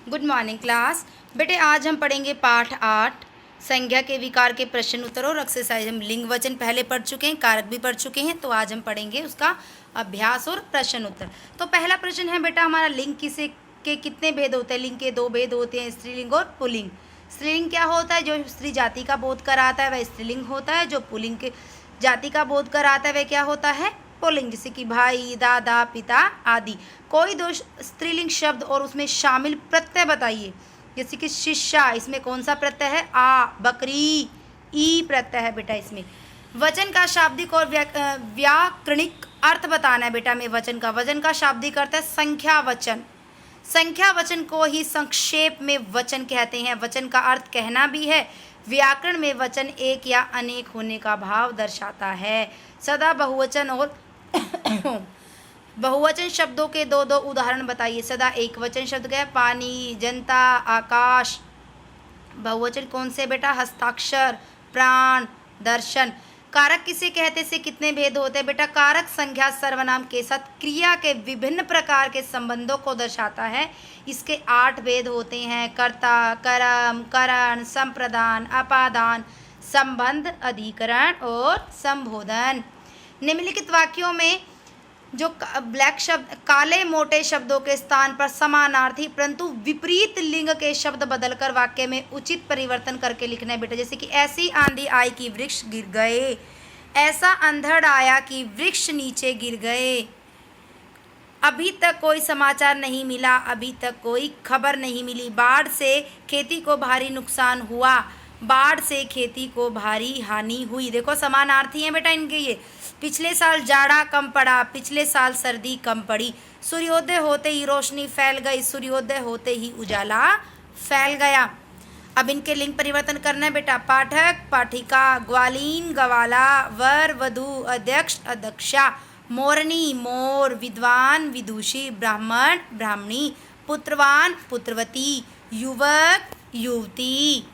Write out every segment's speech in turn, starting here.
Good morning class. बेटे आज हम पढ़ेंगे पाठ 8 संज्ञा के विकार के प्रश्न उत्तर और एक्सरसाइज। हम लिंग वचन पहले पढ़ चुके हैं, कारक भी पढ़ चुके हैं, तो आज हम पढ़ेंगे उसका अभ्यास और प्रश्न उत्तर। तो पहला प्रश्न है बेटा हमारा, लिंग किसे के कितने भेद होते हैं? लिंग के 2 भेद होते हैं, स्त्रीलिंग और पुल्लिंग। स्त्रीलिंग क्या होता है? जो स्त्री जाति का बोध कराता है वह स्त्रीलिंग होता है। जो पुल्लिंग के जाति का बोध कराता है वह क्या होता है? पुल्लिंग। जैसे कि भाई, दादा, पिता आदि। कोई दो स्त्रीलिंग शब्द और उसमें शामिल प्रत्यय बताइए। जैसे कि शिष्या, इसमें कौन सा प्रत्यय है? आ। बकरी, ई प्रत्यय है बेटा इसमें। वचन का शाब्दिक और व्याकरणिक अर्थ बताना है बेटा हमें वचन का। वचन का शाब्दिक अर्थ है संख्या वचन। संख्या वचन को ही संक्षेप में वचन कहते हैं। वचन का अर्थ कहना भी है। व्याकरण में वचन एक या अनेक होने का भाव दर्शाता है। सदा बहुवचन और बहुवचन शब्दों के दो दो उदाहरण बताइए। सदा एक वचन शब्द क्या है? पानी, जनता, आकाश। बहुवचन कौन से बेटा? हस्ताक्षर, प्राण, दर्शन। कारक किसे कहते से कितने भेद होते हैं बेटा? कारक संज्ञा सर्वनाम के साथ क्रिया के विभिन्न प्रकार के संबंधों को दर्शाता है। इसके 8 भेद होते हैं। कर्ता, कर्म, करण, संप्रदान, अपादान, संबंध, अधिकरण और संबोधन। निम्नलिखित वाक्यों में जो ब्लैक शब्द, काले मोटे शब्दों के स्थान पर समानार्थी परंतु विपरीत लिंग के शब्द बदलकर वाक्य में उचित परिवर्तन करके लिखना है बेटा। जैसे कि ऐसी आंधी आई कि वृक्ष गिर गए, ऐसा अंधड़ आया कि वृक्ष नीचे गिर गए, अभी तक कोई समाचार नहीं मिला, अभी तक कोई खबर नहीं मिली, बाढ़ से खेती को भारी नुकसान हुआ, बाढ़ से खेती को भारी हानि हुई। देखो समानार्थी हैं बेटा इनके ये। पिछले साल जाड़ा कम पड़ा, पिछले साल सर्दी कम पड़ी, सूर्योदय होते ही रोशनी फैल गई, सूर्योदय होते ही उजाला फैल गया। अब इनके लिंग परिवर्तन करना है बेटा। पाठक, पाठिका, ग्वालीन, गवाला, वर, वधू, अध्यक्ष, अध्यक्षा, मोरनी, मोर, विद्वान, विदुषी, ब्राह्मण, ब्राह्मणी, पुत्रवान, पुत्रवती, युवक, युवती।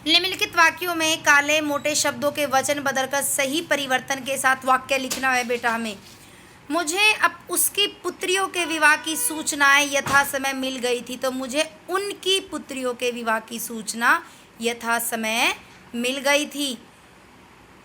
निम्नलिखित वाक्यों में काले मोटे शब्दों के वचन बदलकर सही परिवर्तन के साथ वाक्य लिखना है बेटा हमें। मुझे अब उसकी पुत्रियों के विवाह की सूचनाएं यथा समय मिल गई थी, तो मुझे उनकी पुत्रियों के विवाह की सूचना यथा समय मिल गई थी।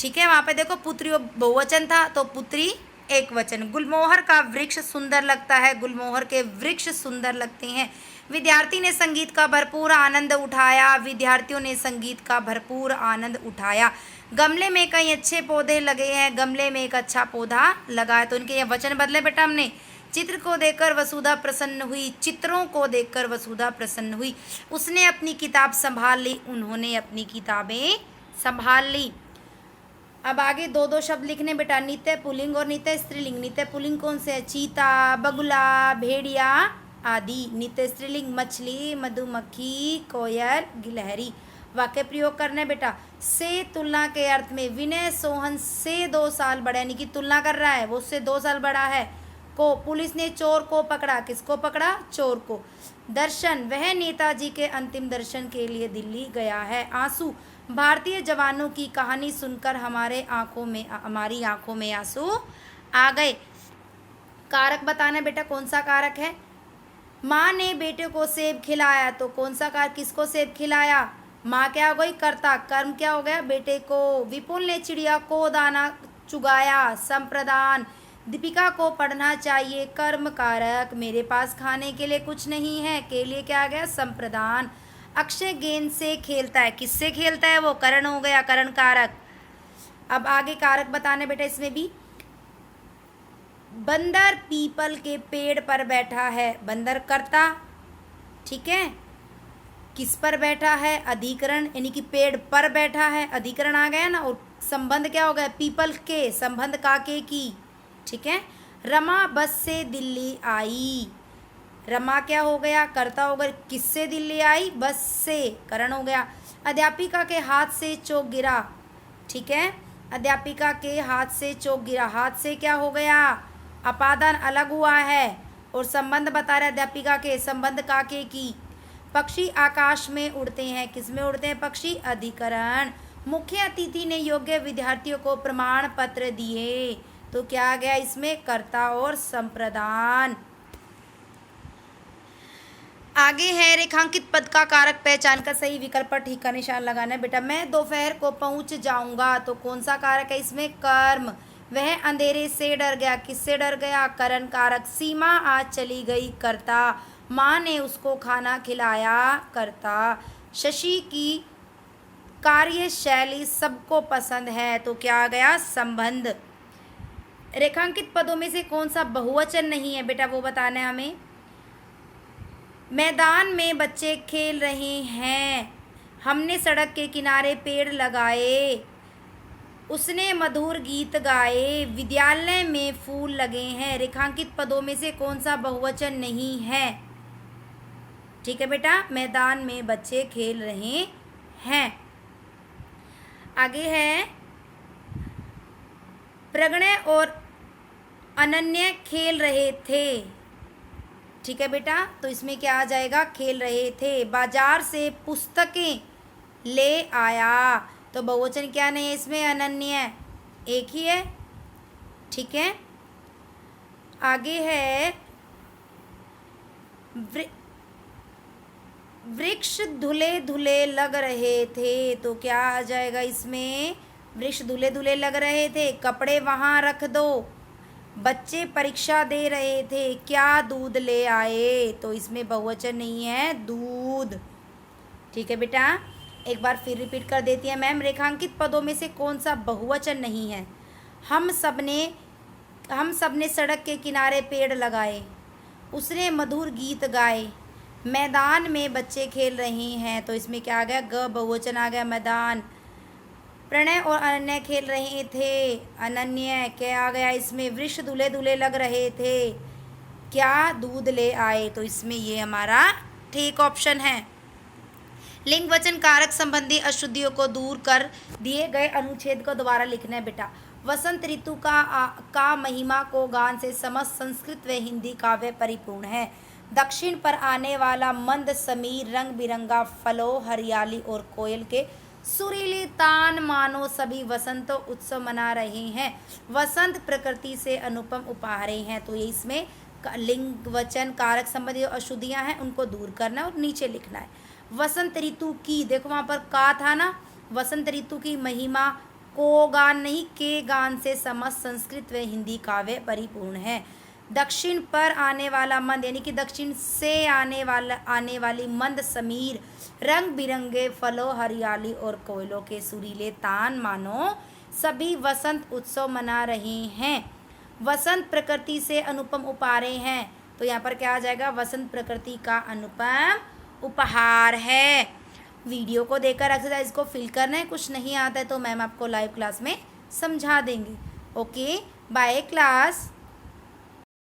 ठीक है, वहाँ पे देखो पुत्रियों बहुवचन था तो पुत्री एक वचन। गुलमोहर का वृक्ष सुंदर लगता है, गुलमोहर के वृक्ष सुंदर लगते हैं। विद्यार्थी ने संगीत का भरपूर आनंद उठाया, विद्यार्थियों ने संगीत का भरपूर आनंद उठाया। गमले में कई अच्छे पौधे लगे हैं, गमले में एक अच्छा पौधा लगा है। तो इनके ये वचन बदले बेटा हमने। चित्र को देखकर वसुधा प्रसन्न हुई, चित्रों को देखकर वसुधा प्रसन्न हुई। उसने अपनी किताब संभाल ली, उन्होंने अपनी किताबें संभाल ली। अब आगे दो दो शब्द लिखने बेटा। नित्य पुल्लिंग और नित्य स्त्रीलिंग। नित्य पुल्लिंग कौन से है? चीता, बगुला, भेड़िया आदि। नित्य स्त्रीलिंग मछली, मधुमक्खी, कोयल, गिलहरी। वाक्य प्रयोग करने बेटा। से तुलना के अर्थ में विनय सोहन से 2 साल बड़ा, यानी कि तुलना कर रहा है, वो उससे 2 साल बड़ा है। को, पुलिस ने चोर को पकड़ा, किसको पकड़ा? चोर को। दर्शन, वह नेताजी के अंतिम दर्शन के लिए दिल्ली गया है। आंसू, भारतीय जवानों की कहानी सुनकर हमारी आंखों में आंसू आ गए। कारक बताना बेटा, कौन सा कारक है? माँ ने बेटे को सेब खिलाया, तो कौन सा कारक किसको सेब खिलाया? माँ क्या हो गई? कर्ता। कर्म क्या हो गया? बेटे को। विपुल ने चिड़िया को दाना चुगाया, संप्रदान। दीपिका को पढ़ना चाहिए, कर्म कारक। मेरे पास खाने के लिए कुछ नहीं है, के लिए क्या आ गया? संप्रदान। अक्षय गेंद से खेलता है, किससे खेलता है? वो करण हो गया, करण कारक। अब आगे कारक बताने बेटा इसमें भी। बंदर पीपल के पेड़ पर बैठा है, बंदर कर्ता। ठीक है, किस पर बैठा है? अधिकरण, यानी कि पेड़ पर बैठा है, अधिकरण आ गया ना। और संबंध क्या हो गया? पीपल के, संबंध काके की। ठीक है। रमा बस से दिल्ली आई, रमा क्या हो गया? कर्ता हो गया। किससे दिल्ली आई? बस से, करण हो गया। अध्यापिका के हाथ से चौक गिरा। ठीक है, अध्यापिका के हाथ से चौक गिरा, हाथ से क्या हो गया? अपादान अलग हुआ है। और संबंध बता रहे अध्यापिका के, संबंध काके की। पक्षी आकाश में उड़ते हैं, किस में उड़ते हैं पक्षी? अधिकरण। मुख्य अतिथि ने योग्य विद्यार्थियों को प्रमाण पत्र दिए, तो क्या आ गया इसमें? कर्ता और संप्रदान। आगे है रेखांकित पद का कारक पहचान का सही विकल्प पर ठीक का निशान लगाना है बेटा। मैं दोपहर को पहुंच जाऊंगा, तो कौन सा कारक है इसमें? कर्म। वह अंधेरे से डर गया, किससे डर गया? करण कारक। सीमा आज चली गई, कर्ता। माँ ने उसको खाना खिलाया, कर्ता। शशि की कार्यशैली सबको पसंद है, तो क्या आ गया? संबंध। रेखांकित पदों में से कौन सा बहुवचन नहीं है बेटा, वो बताना है हमें। मैदान में बच्चे खेल रहे हैं, हमने सड़क के किनारे पेड़ लगाए, उसने मधुर गीत गाए, विद्यालय में फूल लगे हैं। रेखांकित पदों में से कौन सा बहुवचन नहीं है? ठीक है बेटा, मैदान में बच्चे खेल रहे हैं। आगे है प्रगणय और अनन्य खेल रहे थे। ठीक है बेटा, तो इसमें क्या आ जाएगा? खेल रहे थे। बाजार से पुस्तकें ले आया, तो बहुवचन क्या नहीं है इसमें? अनन्य, एक ही है। ठीक है, आगे है वृक्ष धुले धुले लग रहे थे, तो क्या आ जाएगा इसमें? वृक्ष धुले धुले लग रहे थे। कपड़े वहाँ रख दो, बच्चे परीक्षा दे रहे थे, क्या दूध ले आए, तो इसमें बहुवचन नहीं है, दूध। ठीक है बेटा, एक बार फिर रिपीट कर देती है मैम। रेखांकित पदों में से कौन सा बहुवचन नहीं है? हम सबने सड़क के किनारे पेड़ लगाए, उसने मधुर गीत गाए, मैदान में बच्चे खेल रहे हैं, तो इसमें क्या आ गया? ग बहुवचन आ गया, मैदान। प्रणय और अनन्य खेल रहे थे, अनन्य। क्या आ गया इसमें? वृक्ष धुले धुले लग रहे थे, क्या दूध ले आए, तो इसमें ये हमारा ठीक ऑप्शन है। लिंग वचन कारक संबंधी अशुद्धियों को दूर कर दिए गए अनुच्छेद को दोबारा लिखना है बेटा। वसंत ऋतु का महिमा को गान से समस्त संस्कृत व हिंदी काव्य परिपूर्ण है। दक्षिण पर आने वाला मंद समीर, रंग बिरंगा फलों, हरियाली और कोयल के सुरीले तान मानो सभी वसंत उत्सव मना रहे हैं। वसंत प्रकृति से अनुपम उपहारें हैं, तो ये इसमें लिंग वचन कारक संबंधी अशुद्धियां हैं उनको दूर करना और नीचे लिखना है। वसंत ऋतु की, देखो वहाँ पर का था ना, वसंत ऋतु की महिमा को गान नहीं, के गान से समस्त संस्कृत व हिंदी काव्य परिपूर्ण है। दक्षिण पर आने वाला मंद, यानी कि दक्षिण से आने वाली मंद समीर, रंग बिरंगे फलों, हरियाली और कोयलों के सुरीले तान मानो सभी वसंत उत्सव मना रहे हैं। वसंत प्रकृति से अनुपम उपहारें हैं, तो यहाँ पर क्या आ जाएगा? वसंत प्रकृति का अनुपम उपहार है। वीडियो को देखकर एक्सरसाइज को फिल करना है। कुछ नहीं आता है तो मैम आपको लाइव क्लास में समझा देंगे। Okay, bye class.